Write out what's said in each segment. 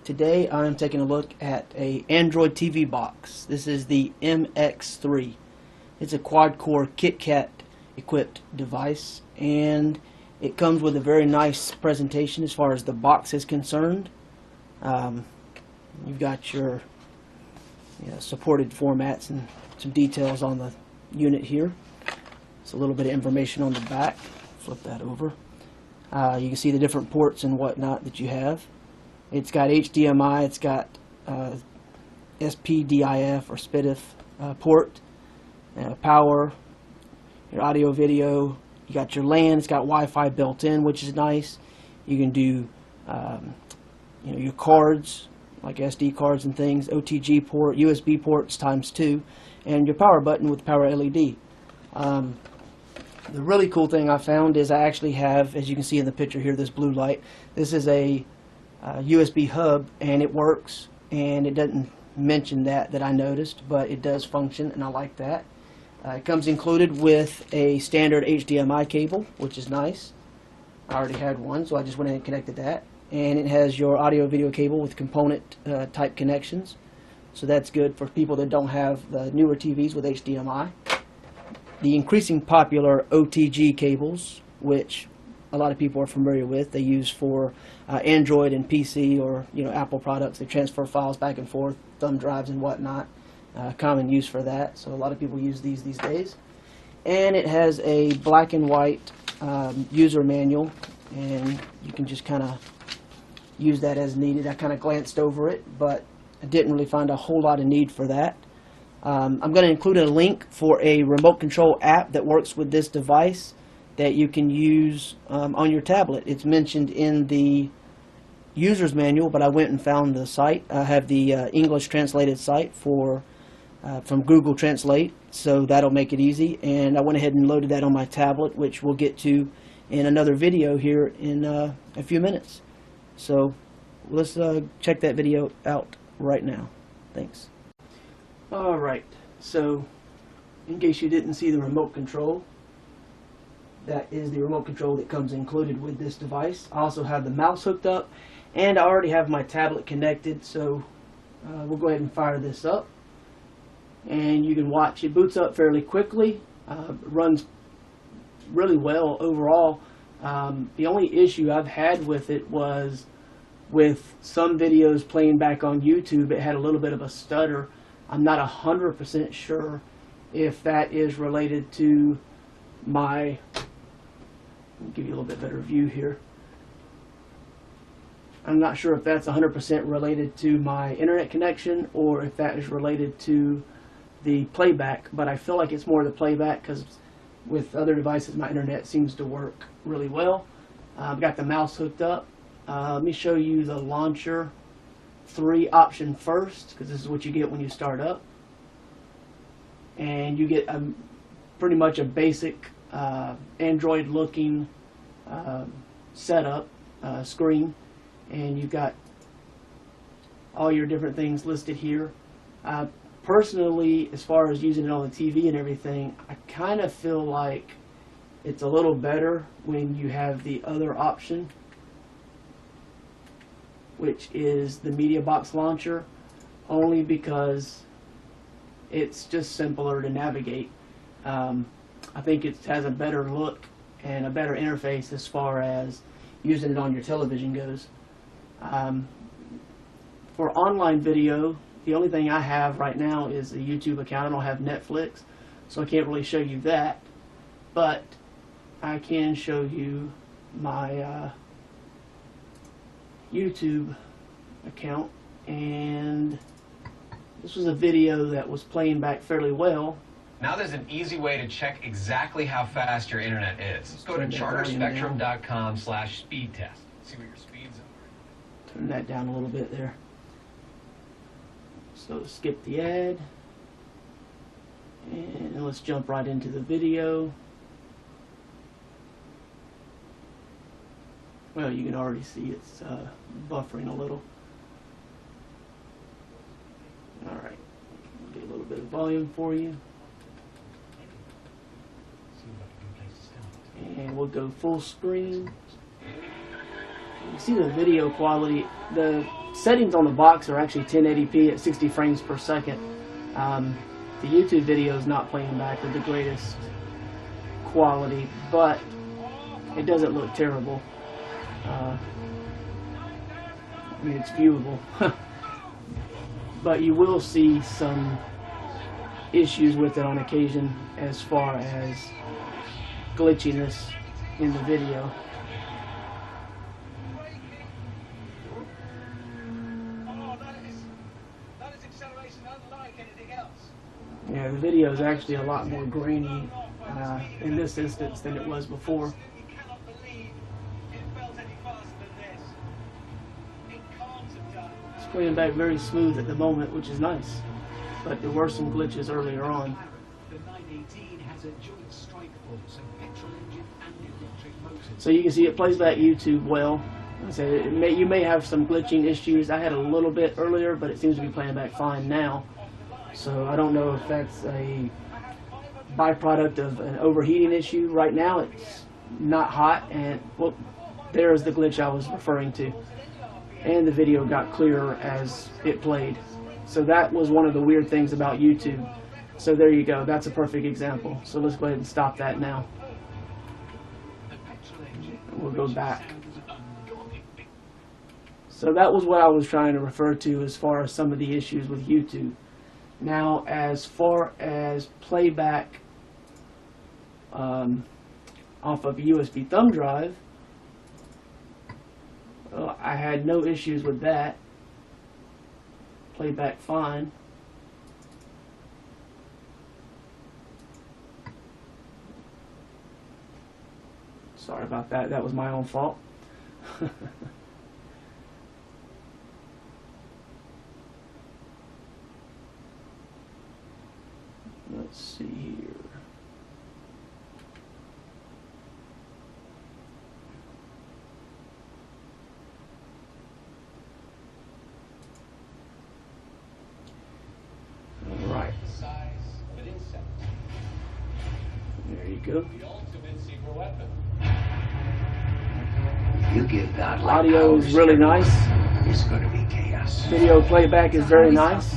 Today I'm taking a look at a Android TV box. This is the MXIII. It's a quad-core KitKat equipped device, and it comes with a very nice presentation as far as the box is concerned. You've got your supported formats and some details on the unit here. It's a little bit of information on the back. Flip that over. You can see the different ports and whatnot that you have. It's got HDMI, it's got SPDIF or SPDIF port, power, your audio video. You got your LAN. It's got Wi-Fi built in, which is nice. You can do your cards like SD cards and things, OTG port, USB ports ×2, and your power button with power LED. The really cool thing I found is I actually have, as you can see in the picture here, this blue light. This is a USB hub, and it works, and it doesn't mention that I noticed, but it does function, and I like that. It comes included with a standard HDMI cable, which is nice. I already had one, so I just went ahead and connected that. And it has your audio video cable with component type connections, so that's good for people that don't have the newer TVs with HDMI. The increasing popular OTG cables, which a lot of people are familiar with, they use for Android and PC or Apple products. They transfer files back and forth, thumb drives and whatnot. Common use for that, so a lot of people use these days. And it has a black and white user manual, and you can just kind of use that as needed. I kind of glanced over it, but I didn't really find a whole lot of need for that. I'm going to include a link for a remote control app that works with this device that you can use on your tablet. It's mentioned in the user's manual, but I went and found the site. I have the English translated site from Google Translate, so that'll make it easy. And I went ahead and loaded that on my tablet, which we'll get to in another video here in a few minutes. So let's check that video out right now. Thanks. Alright, so in case you didn't see the remote control, that is the remote control that comes included with this device. I also have the mouse hooked up, and I already have my tablet connected, so we'll go ahead and fire this up. And you can watch, it boots up fairly quickly, runs really well overall. The only issue I've had with it was with some videos playing back on YouTube, it had a little bit of a stutter. I'm not 100% sure if that is related to my, let me give you a little bit better view here. I'm not sure if that's 100% related to my internet connection or if that is related to the playback, but I feel like it's more the playback because with other devices my internet seems to work really well. I've got the mouse hooked up. Let me show you the launcher 3 option first, because this is what you get when you start up. And you get pretty much a basic Android looking setup screen, and you've got all your different things listed here. Personally, as far as using it on the TV and everything, I kind of feel like it's a little better when you have the other option, which is the media box launcher, only because it's just simpler to navigate. I think it has a better look and a better interface as far as using it on your television goes. For online video, the only thing I have right now is a YouTube account. I don't have Netflix, so I can't really show you that, but I can show you my YouTube account, and this was a video that was playing back fairly well. Now there's an easy way to check exactly how fast your internet is. Let's go to charterspectrum.com/speed test. See what your speeds are. Turn that down a little bit there. So skip the ad, and let's jump right into the video. Well, you can already see it's buffering a little. Alright, get a little bit of volume for you. And we'll go full screen. You see the video quality, the settings on the box are actually 1080p at 60 frames per second. The YouTube video is not playing back with the greatest quality, but it doesn't look terrible. I mean, it's viewable. But you will see some issues with it on occasion as far as glitchiness in the video. Yeah, the video is actually a lot more grainy in this instance than it was before. It's playing back very smooth at the moment, which is nice, but there were some glitches earlier on. So you can see it plays back YouTube well. I say you may have some glitching issues. I had a little bit earlier, but it seems to be playing back fine now. So I don't know if that's a byproduct of an overheating issue. Right now it's not hot, and well, there's the glitch I was referring to. And the video got clearer as it played. So that was one of the weird things about YouTube. So there you go, that's a perfect example. So let's go ahead and stop that now. And we'll go back. So that was what I was trying to refer to as far as some of the issues with YouTube. Now, as far as playback off of a USB thumb drive, I had no issues with that. Playback fine. Sorry about that. That was my own fault. Let's see here. All right. There you go. You give that like audio is really nice. It's going to be chaos. Video playback is very nice.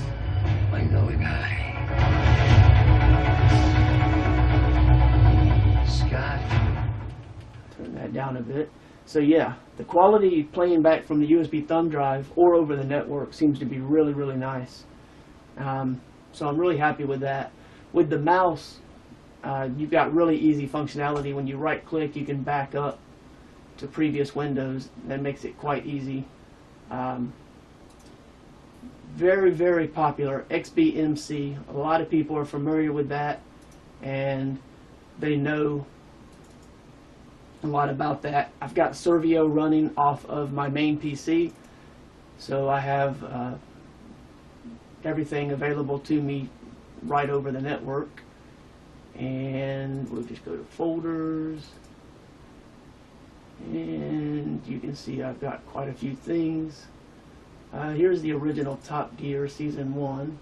I know a guy. Scott. Turn that down a bit. So yeah, the quality playing back from the USB thumb drive or over the network seems to be really, really nice. So I'm really happy with that. With the mouse, you've got really easy functionality. When you right click, you can back up to previous windows. That makes it quite easy. Very, very popular. XBMC. A lot of people are familiar with that, and they know a lot about that. I've got Servio running off of my main PC, so I have everything available to me right over the network. And we'll just go to folders, and you can see I've got quite a few things. Here's the original Top Gear Season 1.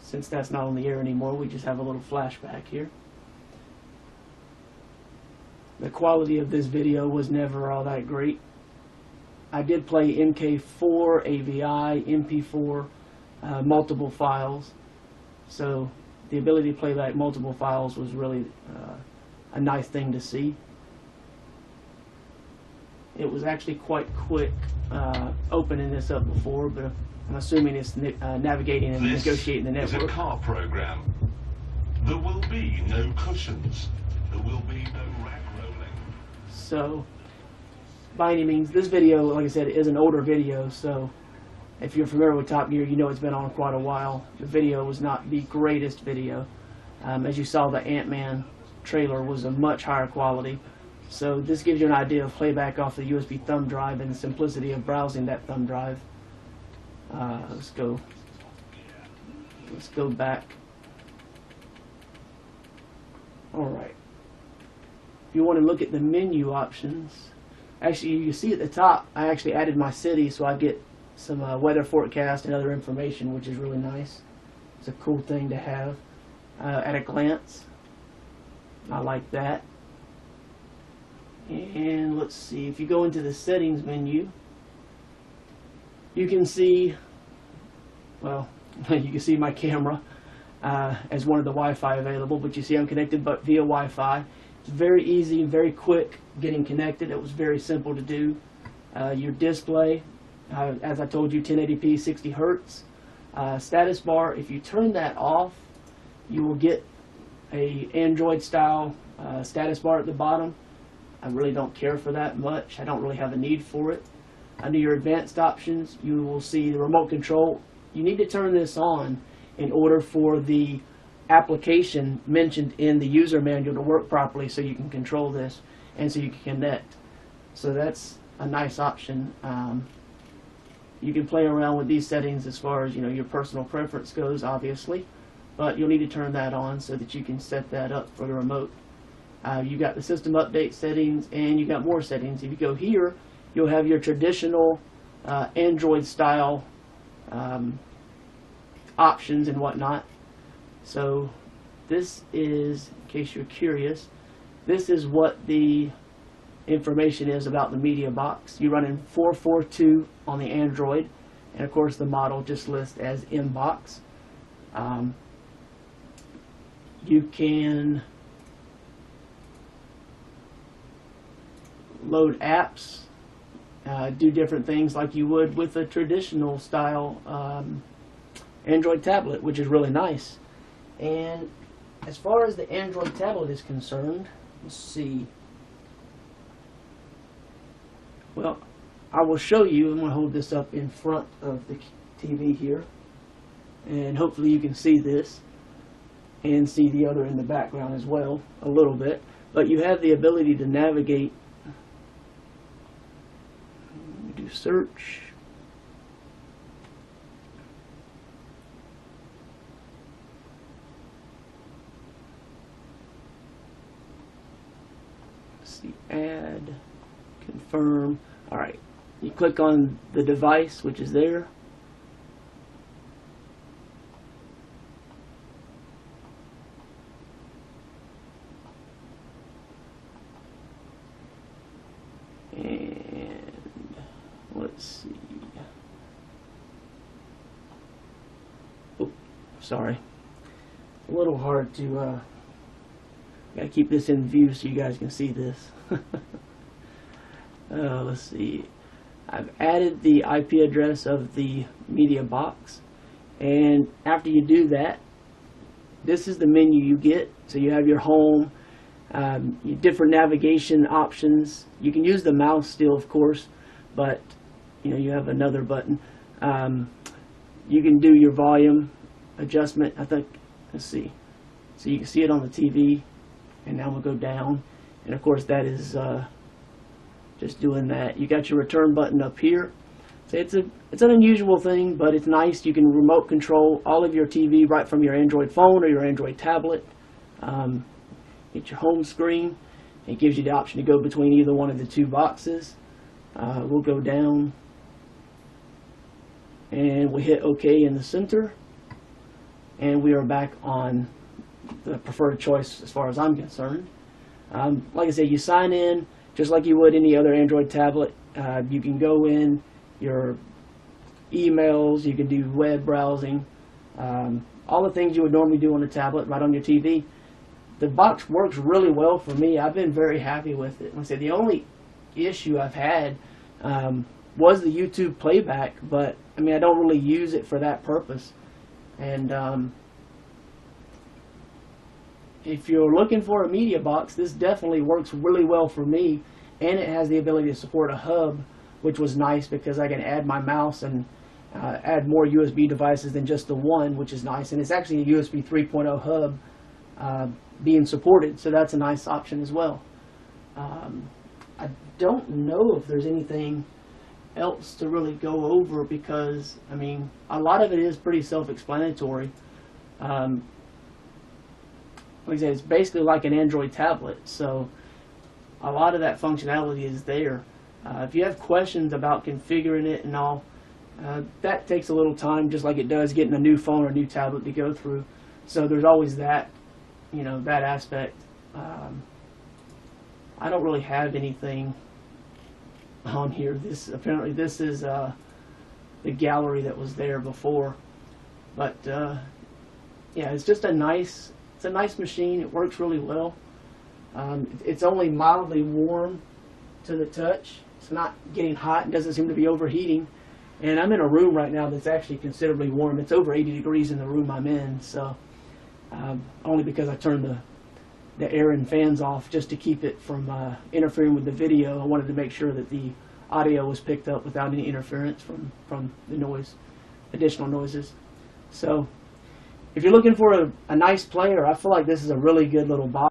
Since that's not on the air anymore, we just have a little flashback here. The quality of this video was never all that great. I did play MK4, AVI, MP4, multiple files. So the ability to play back multiple files was really a nice thing to see. It was actually quite quick opening this up before, but I'm assuming it's navigating and negotiating the network. This is a car program. There will be no cushions. There will be no rag rolling. So, by any means, this video, like I said, is an older video, so if you're familiar with Top Gear, you know it's been on quite a while. The video was not the greatest video. As you saw, the Ant-Man trailer was a much higher quality. So this gives you an idea of playback off the USB thumb drive and the simplicity of browsing that thumb drive. Let's go back. Alright. If you want to look at the menu options, actually you see at the top I actually added my city, so I get some weather forecast and other information, which is really nice. It's a cool thing to have at a glance. I like that. And let's see, if you go into the settings menu, you can see, well, you can see my camera as one of the Wi-Fi available, but you see I'm connected but via Wi-Fi. It's very easy and very quick getting connected. It was very simple to do. Your display, as I told you, 1080p 60 Hertz. Status bar, if you turn that off, you will get a Android style status bar at the bottom. I really don't care for that much. I don't really have a need for it. Under your advanced options, you will see the remote control. You need to turn this on in order for the application mentioned in the user manual to work properly, so you can control this and so you can connect. So that's a nice option. You can play around with these settings as far as your personal preference goes, obviously, but you'll need to turn that on so that you can set that up for the remote. You got the system update settings, and you got more settings. If you go here, you'll have your traditional Android style options and whatnot. So this is, in case you're curious, this is what the information is about the media box. You run in 442 on the Android, and of course the model just lists as M-Box. You can load apps, do different things like you would with a traditional style Android tablet, which is really nice. And as far as the Android tablet is concerned, let's see. Well, I will show you. I'm going to hold this up in front of the TV here, and hopefully you can see this and see the other in the background as well a little bit. But you have the ability to navigate. Do search. See, add, confirm. All right, you click on the device, which is there. And let's see. Oh, sorry. It's a little hard to gotta keep this in view so you guys can see this. Let's see. I've added the IP address of the media box, and after you do that, this is the menu you get. So you have your home, your different navigation options. You can use the mouse still, of course, but you have another button. You can do your volume adjustment. I think, let's see. So you can see it on the TV, and now we'll go down, and of course that is just doing that. You got your return button up here. So it's an unusual thing, but it's nice. You can remote control all of your TV right from your Android phone or your Android tablet. Get your home screen. It gives you the option to go between either one of the two boxes. We'll go down, and we hit OK in the center, and we are back on the preferred choice as far as I'm concerned. Like I said, you sign in just like you would any other Android tablet. You can go in your emails, you can do web browsing, all the things you would normally do on a tablet right on your TV. The box works really well for me. I've been very happy with it. Like I said, the only issue I've had was the YouTube playback, but I mean, I don't really use it for that purpose. And if you're looking for a media box, this definitely works really well for me, and it has the ability to support a hub, which was nice because I can add my mouse and add more USB devices than just the one, which is nice. And it's actually a USB 3.0 hub being supported, so that's a nice option as well. I don't know if there's anything else to really go over because, I mean, a lot of it is pretty self-explanatory. Like I said, it's basically like an Android tablet, so a lot of that functionality is there. If you have questions about configuring it and all, that takes a little time, just like it does getting a new phone or a new tablet to go through. So there's always that, that aspect. I don't really have anything on here. Apparently this is the gallery that was there before, but yeah, it's just a nice machine. It works really well. It's only mildly warm to the touch. It's not getting hot and doesn't seem to be overheating. And I'm in a room right now that's actually considerably warm. It's over 80 degrees in the room I'm in, so only because I turned the air and fans off just to keep it from interfering with the video. I wanted to make sure that the audio was picked up without any interference from the additional noises. So if you're looking for a nice player, I feel like this is a really good little box.